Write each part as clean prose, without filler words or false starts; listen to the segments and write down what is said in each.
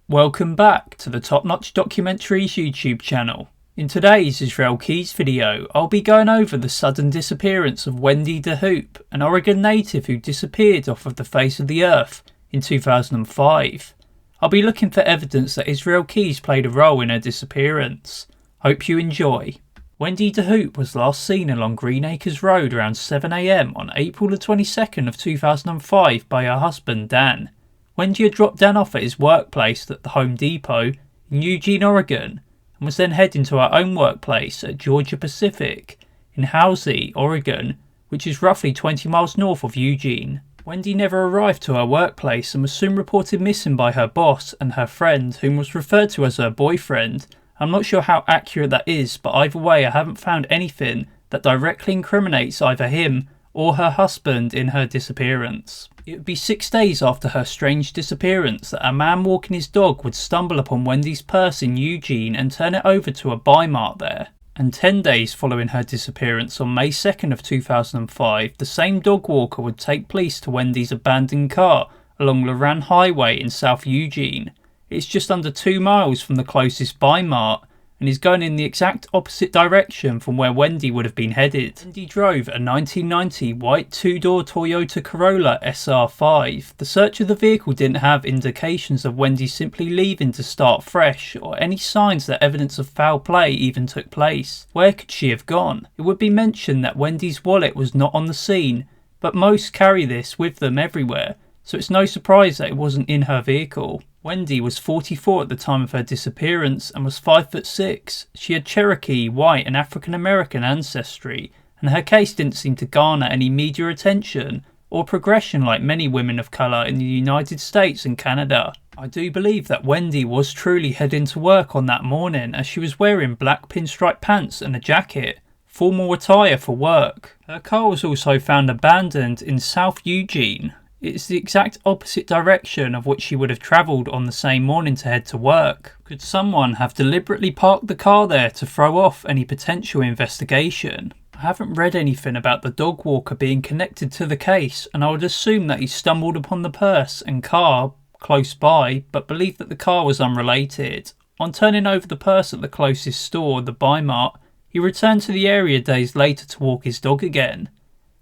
Welcome back to the Top Notch Documentaries YouTube channel. In today's Israel Keys video, I'll be going over the sudden disappearance of Wendy DeHoop, an Oregon native who disappeared off of the face of the earth in 2005. I'll be looking for evidence that Israel Keys played a role in her disappearance. Hope you enjoy. Wendy DeHoop was last seen along Green Acres Road around 7 AM on April the 22nd of 2005 by her husband Dan. Wendy had dropped Dan off at his workplace at the Home Depot in Eugene, Oregon, and was then heading to her own workplace at Georgia Pacific in Hawsey, Oregon, which is roughly 20 miles north of Eugene. Wendy never arrived to her workplace and was soon reported missing by her boss and her friend, whom was referred to as her boyfriend. I'm not sure how accurate that is, but either way I haven't found anything that directly incriminates either him or her husband in her disappearance. It would be 6 days after her strange disappearance that a man walking his dog would stumble upon Wendy's purse in Eugene and turn it over to a buy mart there. And 10 days following her disappearance on May 2nd of 2005, the same dog walker would take police to Wendy's abandoned car along Loran Highway in South Eugene. It's just under 2 miles from the closest buy mart and is going in the exact opposite direction from where Wendy would have been headed. Wendy drove a 1990 white two-door Toyota Corolla SR5. The search of the vehicle didn't have indications of Wendy simply leaving to start fresh or any signs that evidence of foul play even took place. Where could she have gone? It would be mentioned that Wendy's wallet was not on the scene, but most carry this with them everywhere, so it's no surprise that it wasn't in her vehicle. Wendy was 44 at the time of her disappearance and was 5'6". She had Cherokee, white and African American ancestry, and her case didn't seem to garner any media attention or progression like many women of colour in the United States and Canada. I do believe that Wendy was truly heading to work on that morning, as she was wearing black pinstripe pants and a jacket, formal attire for work. Her car was also found abandoned in South Eugene. It's the exact opposite direction of which she would have travelled on the same morning to head to work. Could someone have deliberately parked the car there to throw off any potential investigation? I haven't read anything about the dog walker being connected to the case, and I would assume that he stumbled upon the purse and car close by, but believe that the car was unrelated. On turning over the purse at the closest store, the Buy Mart, he returned to the area days later to walk his dog again.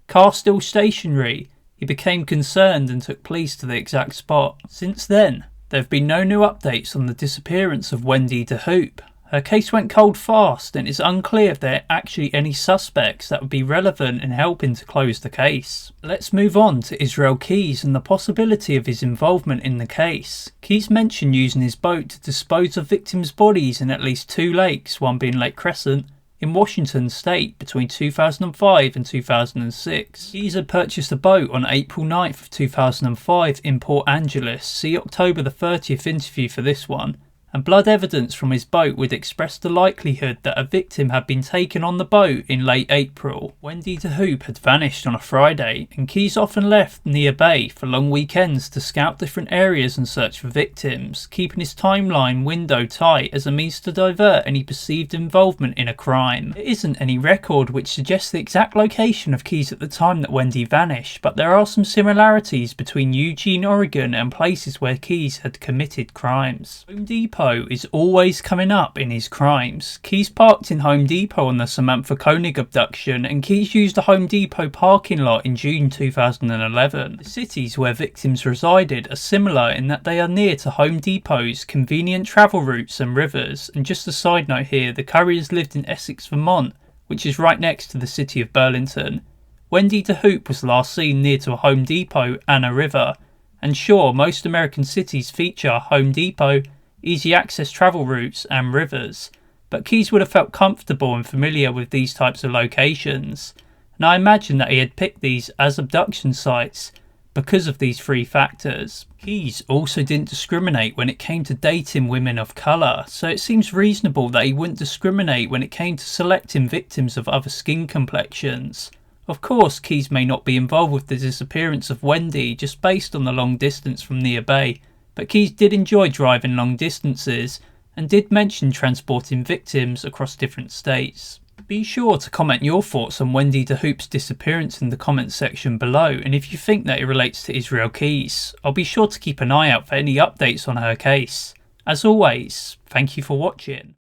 Car still stationary. He became concerned and took police to the exact spot. Since then, there have been no new updates on the disappearance of Wendy DeHoop. Her case went cold fast, and it's unclear if there are actually any suspects that would be relevant in helping to close the case. Let's move on to Israel Keys and the possibility of his involvement in the case. Keys mentioned using his boat to dispose of victims' bodies in at least 2 lakes, one being Lake Crescent, in Washington state between 2005 and 2006. Keys had purchased a boat on April 9th of 2005 in Port Angeles. See October the 30th interview for this one. And blood evidence from his boat would express the likelihood that a victim had been taken on the boat in late April. Wendy DeHoop had vanished on a Friday, and Keys often left near bay for long weekends to scout different areas and search for victims, keeping his timeline window tight as a means to divert any perceived involvement in a crime. There isn't any record which suggests the exact location of Keys at the time that Wendy vanished, but there are some similarities between Eugene, Oregon and places where Keys had committed crimes. Home Depot is always coming up in his crimes. Keys parked in Home Depot on the Samantha Koenig abduction, and Keys used a Home Depot parking lot in June 2011. The cities where victims resided are similar in that they are near to Home Depots, convenient travel routes and rivers. And just a side note here, the Curriers lived in Essex, Vermont, which is right next to the city of Burlington. Wendy DeHoop was last seen near to a Home Depot and a river. And sure, most American cities feature a Home Depot, easy access travel routes and rivers, but Keys would have felt comfortable and familiar with these types of locations, and I imagine that he had picked these as abduction sites because of these 3 factors. Keys also didn't discriminate when it came to dating women of colour, so it seems reasonable that he wouldn't discriminate when it came to selecting victims of other skin complexions. Of course, Keys may not be involved with the disappearance of Wendy just based on the long distance from near bay, but Keys did enjoy driving long distances and did mention transporting victims across different states. Be sure to comment your thoughts on Wendy DeHoop's disappearance in the comments section below, and if you think that it relates to Israel Keys. I'll be sure to keep an eye out for any updates on her case. As always, thank you for watching.